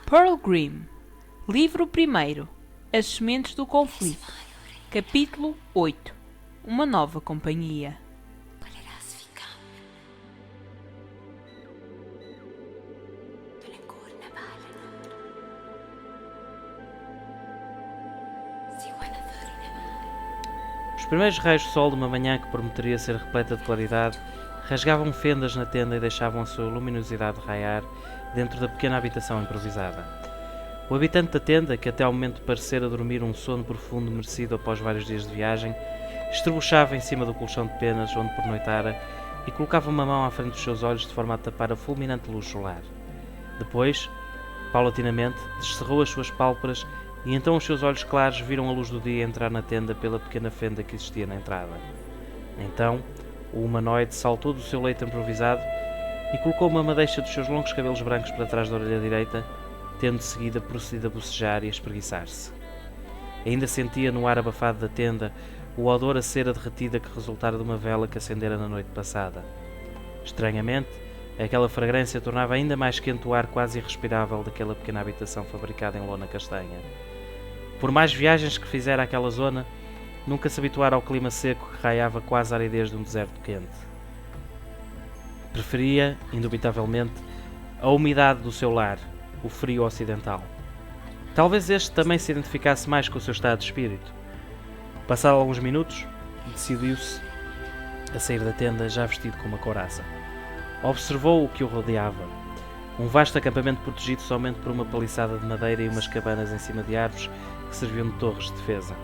Pearl Grimm. Livro 1. As Sementes do Conflito. Capítulo 8. Uma nova companhia. Os primeiros raios de sol de uma manhã que prometeria ser repleta de claridade rasgavam fendas na tenda e deixavam a sua luminosidade raiar dentro da pequena habitação improvisada. O habitante da tenda, que até ao momento parecera dormir um sono profundo merecido após vários dias de viagem, estrebuchava em cima do colchão de penas onde pernoitara e colocava uma mão à frente dos seus olhos de forma a tapar a fulminante luz solar. Depois, paulatinamente, descerrou as suas pálpebras e então os seus olhos claros viram a luz do dia entrar na tenda pela pequena fenda que existia na entrada. Então, o humanoide saltou do seu leito improvisado e colocou uma madeixa dos seus longos cabelos brancos para trás da orelha direita, tendo de seguida procedido a bocejar e a espreguiçar-se. Ainda sentia no ar abafado da tenda o odor a cera derretida que resultara de uma vela que acendera na noite passada. Estranhamente, aquela fragrância tornava ainda mais quente o ar quase irrespirável daquela pequena habitação fabricada em lona castanha. Por mais viagens que fizera àquela zona, nunca se habituara ao clima seco que raiava quase a aridez de um deserto quente. Preferia, indubitavelmente, a umidade do seu lar, o frio ocidental. Talvez este também se identificasse mais com o seu estado de espírito. Passados alguns minutos, decidiu-se a sair da tenda já vestido com uma couraça. Observou o que o rodeava. Um vasto acampamento protegido somente por uma paliçada de madeira e umas cabanas em cima de árvores que serviam de torres de defesa.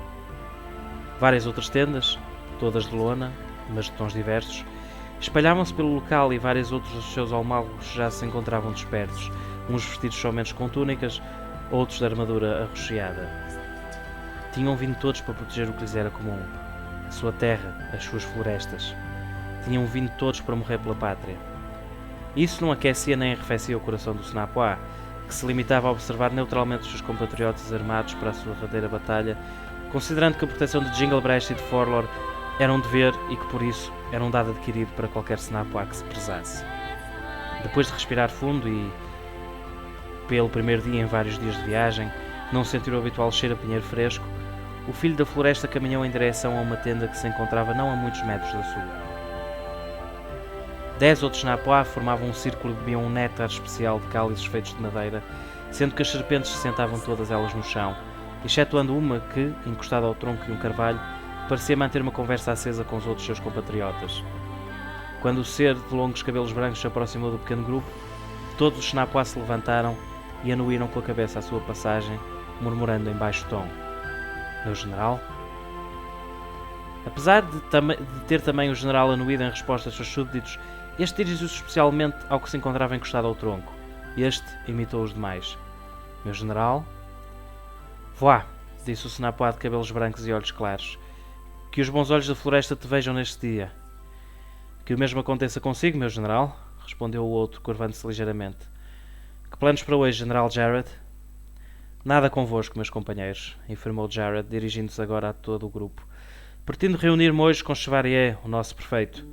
Várias outras tendas, todas de lona, mas de tons diversos, espalhavam-se pelo local e vários outros dos seus almagos já se encontravam dispersos, uns vestidos somente com túnicas, outros de armadura arroxeada. Tinham vindo todos para proteger o que lhes era comum, a sua terra, as suas florestas. Tinham vindo todos para morrer pela pátria. Isso não aquecia nem arrefecia o coração do Senapoá, que se limitava a observar neutralmente os seus compatriotas armados para a sua derradeira batalha, considerando que a proteção de Jinglebreast e de Forlor era um dever e que, por isso, era um dado adquirido para qualquer Senapoá que se prezasse. Depois de respirar fundo e, pelo primeiro dia em vários dias de viagem, não sentir o habitual cheiro a pinheiro fresco, o filho da floresta caminhou em direção a uma tenda que se encontrava não a muitos metros da sua. 10 outros Senapoá formavam um círculo e bebiam um néctar especial de cálices feitos de madeira, sendo que as serpentes se sentavam todas elas no chão, excetuando uma que, encostada ao tronco de um carvalho, parecia manter uma conversa acesa com os outros seus compatriotas. Quando o ser de longos cabelos brancos se aproximou do pequeno grupo, todos os Senapoá se levantaram e anuíram com a cabeça à sua passagem, murmurando em baixo tom: "Meu general?" Apesar de ter também o general anuído em resposta aos seus súbditos, este dirigiu-se especialmente ao que se encontrava encostado ao tronco. Este imitou os demais. "Meu general?" "Vá", disse o Senapoá de cabelos brancos e olhos claros. "Que os bons olhos da floresta te vejam neste dia." "Que o mesmo aconteça consigo, meu general", respondeu o outro, curvando-se ligeiramente. "Que planos para hoje, general Jared?" "Nada convosco, meus companheiros", informou Jared, dirigindo-se agora a todo o grupo. "Pretendo reunir-me hoje com Chevalier, o nosso prefeito.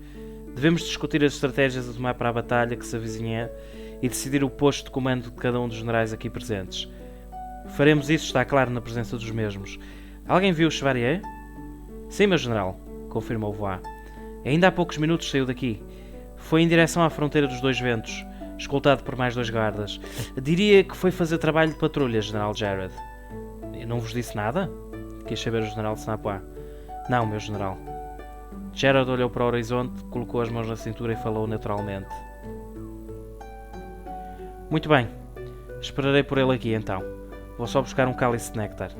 Devemos discutir as estratégias a tomar para a batalha que se avizinha e decidir o posto de comando de cada um dos generais aqui presentes. Faremos isso, está claro, na presença dos mesmos. Alguém viu o Chevalier?" "Sim, meu general", confirmou Voix. "Ainda há poucos minutos saiu daqui. Foi em direção à fronteira dos Dois Ventos, escoltado por mais 2 guardas. Diria que foi fazer trabalho de patrulha, general Jared." "Eu não vos disse nada?" quis saber o general de Senapoá. "Não, meu general." Jared olhou para o horizonte, colocou as mãos na cintura e falou neutralmente: "Muito bem. Esperarei por ele aqui, então. Vou só buscar um cálice de néctar."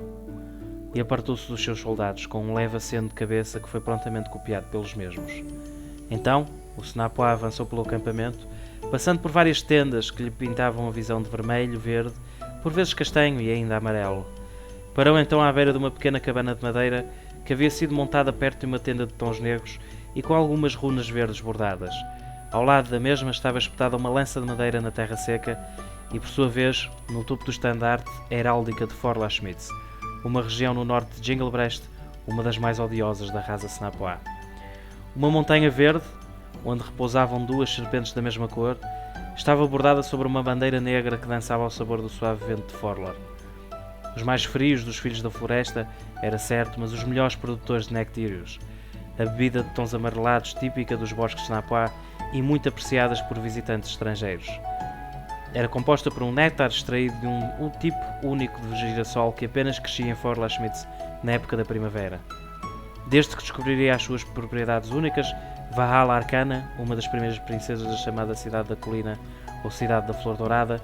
E apartou-se dos seus soldados, com um leve aceno de cabeça que foi prontamente copiado pelos mesmos. Então, o Senapoá avançou pelo acampamento, passando por várias tendas que lhe pintavam a visão de vermelho, verde, por vezes castanho e ainda amarelo. Parou então à beira de uma pequena cabana de madeira que havia sido montada perto de uma tenda de tons negros e com algumas runas verdes bordadas. Ao lado da mesma estava espetada uma lança de madeira na terra seca e, por sua vez, no topo do estandarte, a heráldica de Forlashmitz, uma região no norte de Jinglebreast, uma das mais odiosas da raça Senapoá. Uma montanha verde, onde repousavam 2 serpentes da mesma cor, estava bordada sobre uma bandeira negra que dançava ao sabor do suave vento de Forlor. Os mais frios dos filhos da floresta, era certo, mas os melhores produtores de nectírios. A bebida de tons amarelados típica dos bosques de Napa e muito apreciadas por visitantes estrangeiros. Era composta por um néctar extraído de um tipo único de girassol que apenas crescia em Forlaschmitz na época da primavera. Desde que descobriria as suas propriedades únicas, Valhalla Arcana, uma das primeiras princesas da chamada Cidade da Colina ou Cidade da Flor Dourada,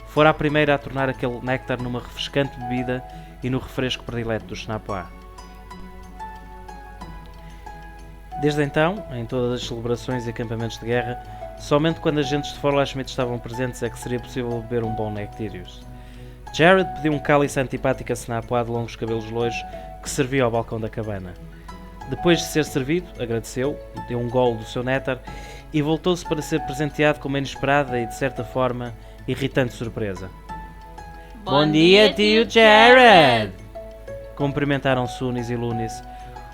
fora a primeira a tornar aquele néctar numa refrescante bebida e no refresco predileto dos Snapua. Desde então, em todas as celebrações e acampamentos de guerra, somente quando agentes de Forlaschmidt estavam presentes é que seria possível beber um bom Nectirius. Jared pediu um cálice antipático a Snapua de longos cabelos loiros que servia ao balcão da cabana. Depois de ser servido, agradeceu, deu um golo do seu néctar e voltou-se para ser presenteado com uma inesperada e, de certa forma, irritante surpresa. Bom dia, tio Jared! Cumprimentaram Sunis e Lunis,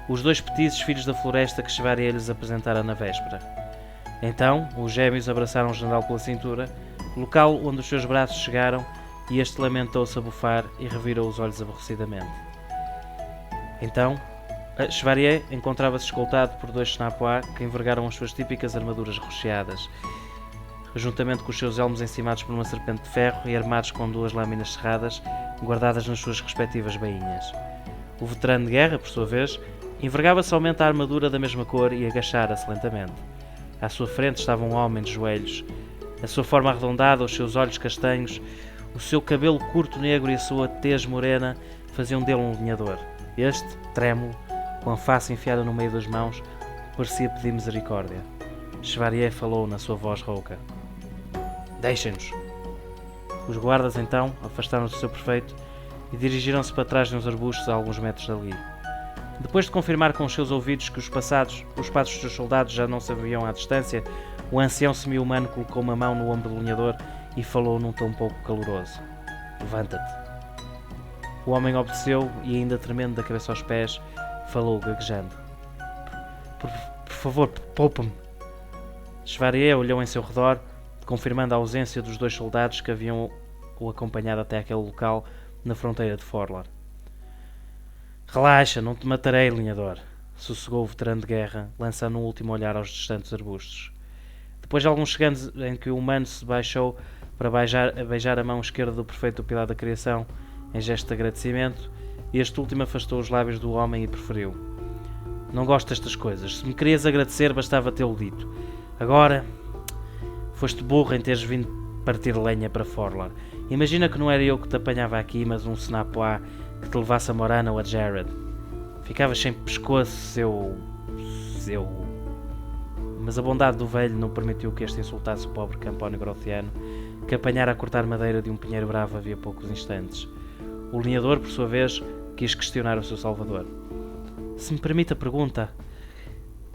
os dois petizes filhos da floresta que Chevalier lhes apresentara na véspera. Então, os gêmeos abraçaram o general pela cintura, local onde os seus braços chegaram, e este lamentou-se a bufar e revirou os olhos aborrecidamente. Então, Chevalier encontrava-se escoltado por dois Snapua que envergaram as suas típicas armaduras rocheadas, juntamente com os seus elmos encimados por uma serpente de ferro e armados com duas lâminas cerradas, guardadas nas suas respectivas bainhas. O veterano de guerra, por sua vez, envergava somente a armadura da mesma cor e agachara-se lentamente. À sua frente estava um homem de joelhos. A sua forma arredondada, os seus olhos castanhos, o seu cabelo curto negro e a sua tez morena faziam dele um lenhador. Este, trêmulo, com a face enfiada no meio das mãos, parecia pedir misericórdia. Chevalier falou na sua voz rouca. Deixem-nos. Os guardas, então, afastaram-se do seu prefeito e dirigiram-se para trás de uns arbustos a alguns metros dali. Depois de confirmar com os seus ouvidos que os passos dos seus soldados já não se haviam à distância, o ancião semi-humano colocou uma mão no ombro do lenhador e falou num tom um pouco caloroso. Levanta-te. O homem obedeceu e, ainda tremendo da cabeça aos pés, falou gaguejando. Por favor, poupa-me. Chevalier olhou em seu redor, confirmando a ausência dos dois soldados que haviam o acompanhado até aquele local na fronteira de Forlor. Relaxa, não te matarei, lenhador, sossegou o veterano de guerra, lançando um último olhar aos distantes arbustos. Depois de alguns segundos em que o humano se baixou para beijar a mão esquerda do prefeito do Pilar da Criação, em gesto de agradecimento, este último afastou os lábios do homem e proferiu. Não gosto destas coisas. Se me querias agradecer, bastava tê-lo dito. Agora, foste burro em teres vindo partir lenha para Forlor. Imagina que não era eu que te apanhava aqui, mas um Snapua que te levasse a Morana ou a Jared. Ficavas sem pescoço, seu... Mas a bondade do velho não permitiu que este insultasse o pobre Campónio Grothiano, que apanhara a cortar madeira de um pinheiro bravo havia poucos instantes. O lenhador, por sua vez, quis questionar o seu salvador. Se me permite a pergunta,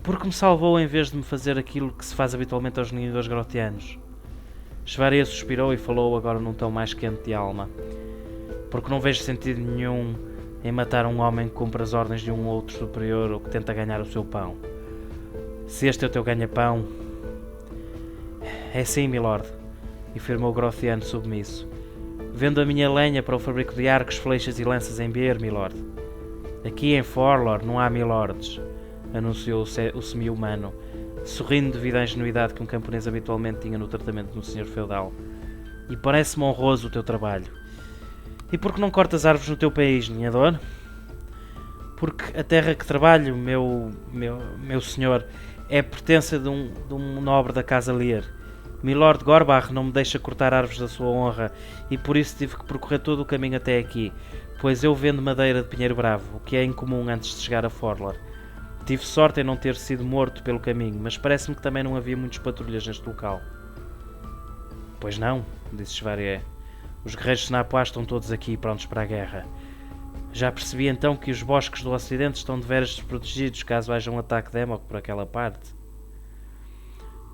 por que me salvou em vez de me fazer aquilo que se faz habitualmente aos lenhadores grothianos? Chevalier suspirou e falou agora num tom mais quente de alma. Porque não vejo sentido nenhum em matar um homem que cumpre as ordens de um outro superior ou que tenta ganhar o seu pão. Se este é o teu ganha-pão... É sim, milord, afirmou o Grothiano submisso. Vendo a minha lenha para o fabrico de arcos, flechas e lanças em Beer, milord. Aqui em Forlor não há milords, anunciou o semi-humano, sorrindo devido à ingenuidade que um camponês habitualmente tinha no tratamento de um senhor feudal. E parece-me honroso o teu trabalho. E por que não cortas árvores no teu país, lenhador? Porque a terra que trabalho, meu senhor, é pertença de um nobre da casa Lear. Milord Gorbach não me deixa cortar árvores da sua honra e por isso tive que percorrer todo o caminho até aqui, pois eu vendo madeira de pinheiro bravo, o que é incomum antes de chegar a Forlor. Tive sorte em não ter sido morto pelo caminho, mas parece-me que também não havia muitas patrulhas neste local. Pois não, disse Chevalier. Os guerreiros Snapua estão todos aqui prontos para a guerra. Já percebi então que os bosques do ocidente estão de veras desprotegidos caso haja um ataque de Emok por aquela parte.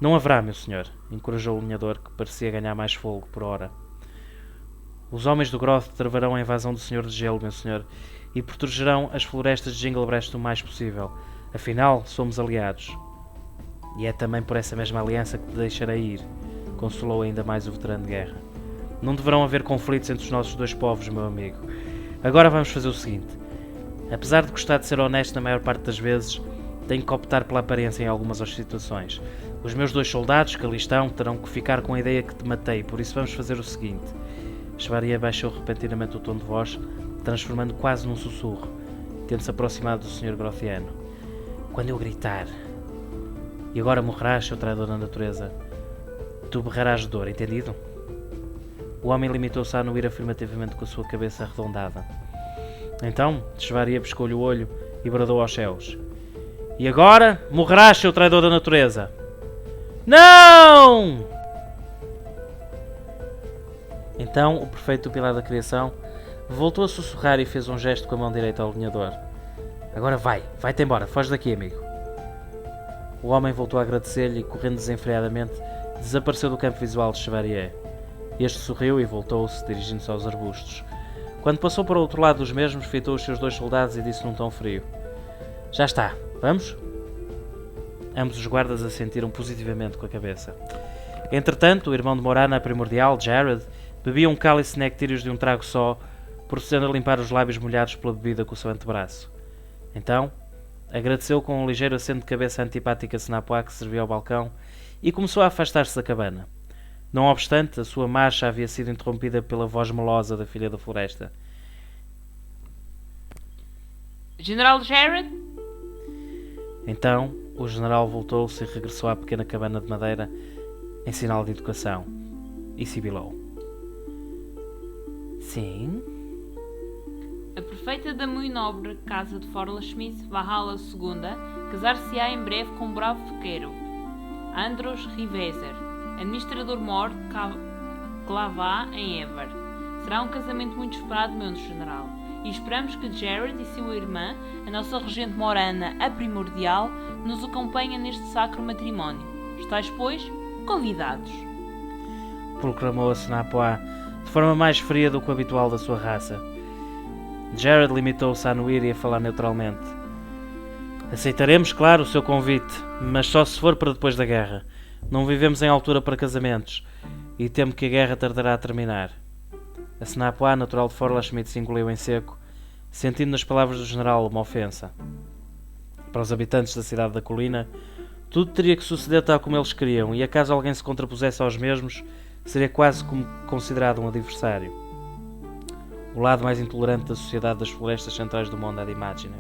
Não haverá, meu senhor, encorajou o lenhador, que parecia ganhar mais fogo por hora. Os homens do Groth travarão a invasão do Senhor de Gelo, meu senhor, e protegerão as florestas de Jinglebreast o mais possível. Afinal, somos aliados. E é também por essa mesma aliança que te deixarei ir. consolou ainda mais o veterano de guerra. Não deverão haver conflitos entre os nossos dois povos, meu amigo. Agora vamos fazer o seguinte. Apesar de gostar de ser honesto na maior parte das vezes, tenho que optar pela aparência em algumas situações. Os meus 2 soldados, que ali estão, terão que ficar com a ideia que te matei, por isso vamos fazer o seguinte. Chevalier baixou repentinamente o tom de voz, transformando quase num sussurro, tendo-se aproximado do Sr. Grothiano. Quando eu gritar, e agora morrerás, seu traidor da natureza, tu berrarás de dor, entendido? O homem limitou-se a anuir afirmativamente com a sua cabeça arredondada. Então, Chevalier piscou-lhe o olho e bradou aos céus. E agora, morrerás, seu traidor da natureza! Não! Então, o perfeito pilar da criação voltou a sussurrar e fez um gesto com a mão direita ao alinhador. Agora vai-te embora, foge daqui, amigo. O homem voltou a agradecer-lhe e, correndo desenfreadamente, desapareceu do campo visual de Chevalier. Este sorriu e voltou-se, dirigindo-se aos arbustos. Quando passou para o outro lado dos mesmos, fitou os seus 2 soldados e disse num tom frio. Já está, vamos? Ambos os guardas assentiram positivamente com a cabeça. Entretanto, o irmão de Morana primordial, Jared, bebia um cálice de nectírios de um trago só, procedendo a limpar os lábios molhados pela bebida com o seu antebraço. Então, agradeceu com um ligeiro aceno de cabeça antipática a Snapoá que servia ao balcão e começou a afastar-se da cabana. Não obstante, a sua marcha havia sido interrompida pela voz melosa da filha da floresta. General Jared? Então, o general voltou-se e regressou à pequena cabana de madeira em sinal de educação e sibilou. Sim? A perfeita da muito nobre casa de Forla-Schmidt, Valhalla II, casar-se-á em breve com um bravo foqueiro, Andros Riveser, administrador-mor de Clavá, em Ever. Será um casamento muito esperado, meu general, e esperamos que Jared e sua irmã, a nossa regente Morana, a primordial, nos acompanhem neste sacro matrimónio. Estais, pois, convidados. Proclamou a Snapoá, de forma mais fria do que o habitual da sua raça. Jared limitou-se a anuir e a falar neutralmente. Aceitaremos, claro, o seu convite, mas só se for para depois da guerra. Não vivemos em altura para casamentos, e temo que a guerra tardará a terminar. A Snapoá, natural de Forla-Schmidt, se engoliu em seco, sentindo nas palavras do general uma ofensa. Para os habitantes da cidade da colina, tudo teria que suceder tal como eles queriam, e acaso alguém se contrapusesse aos mesmos, seria quase como considerado um adversário. O lado mais intolerante da sociedade das florestas centrais do mundo, ad imaginem.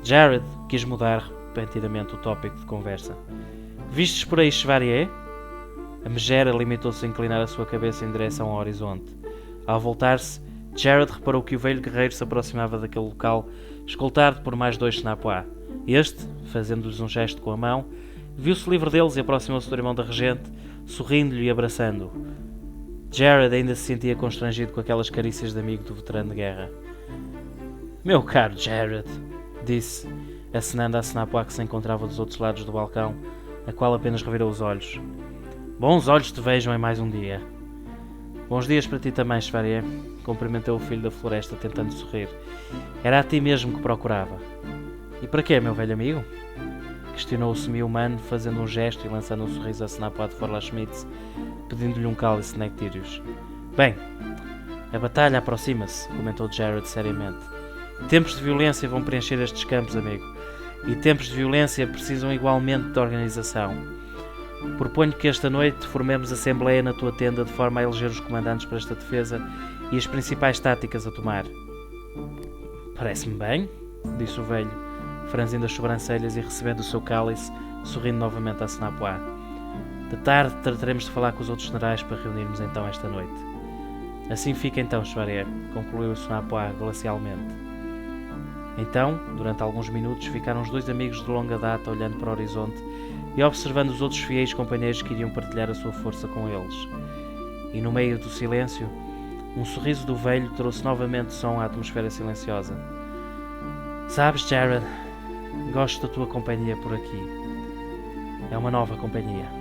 Jared quis mudar repentinamente o tópico de conversa. Vistes por aí Chevalier? A megera limitou-se a inclinar a sua cabeça em direção ao horizonte. Ao voltar-se, Jared reparou que o velho guerreiro se aproximava daquele local, escoltado por mais 2 Snapoá. Este, fazendo-lhes um gesto com a mão, viu-se livre deles e aproximou-se do irmão da regente, sorrindo-lhe e abraçando-o. Jared ainda se sentia constrangido com aquelas carícias de amigo do veterano de guerra. Meu caro Jared, disse, acenando a Snapoá que se encontrava dos outros lados do balcão, a qual apenas revirou os olhos. Bons olhos te vejam em mais um dia. Bons dias para ti também, Chevalier, cumprimentou o filho da floresta, tentando sorrir. Era a ti mesmo que procurava. E para quê, meu velho amigo? Questionou o semi-humano, fazendo um gesto e lançando um sorriso a Snapoá de Forla-Schmidt, pedindo-lhe um cálice de nectírios. Bem, a batalha aproxima-se, comentou Jared seriamente. Tempos de violência vão preencher estes campos, amigo, e tempos de violência precisam igualmente de organização. Proponho que esta noite formemos assembleia na tua tenda de forma a eleger os comandantes para esta defesa e as principais táticas a tomar. Parece-me bem, disse o velho, franzindo as sobrancelhas e recebendo o seu cálice, sorrindo novamente a Snapoá. De tarde trataremos de falar com os outros generais para reunirmos então esta noite. Assim fica então, Chevalier, concluiu Snapoá glacialmente. Então, durante alguns minutos, ficaram os 2 amigos de longa data olhando para o horizonte e observando os outros fiéis companheiros que iriam partilhar a sua força com eles. E no meio do silêncio, um sorriso do velho trouxe novamente som à atmosfera silenciosa. Sabes, Jared, gosto da tua companhia por aqui. É uma nova companhia.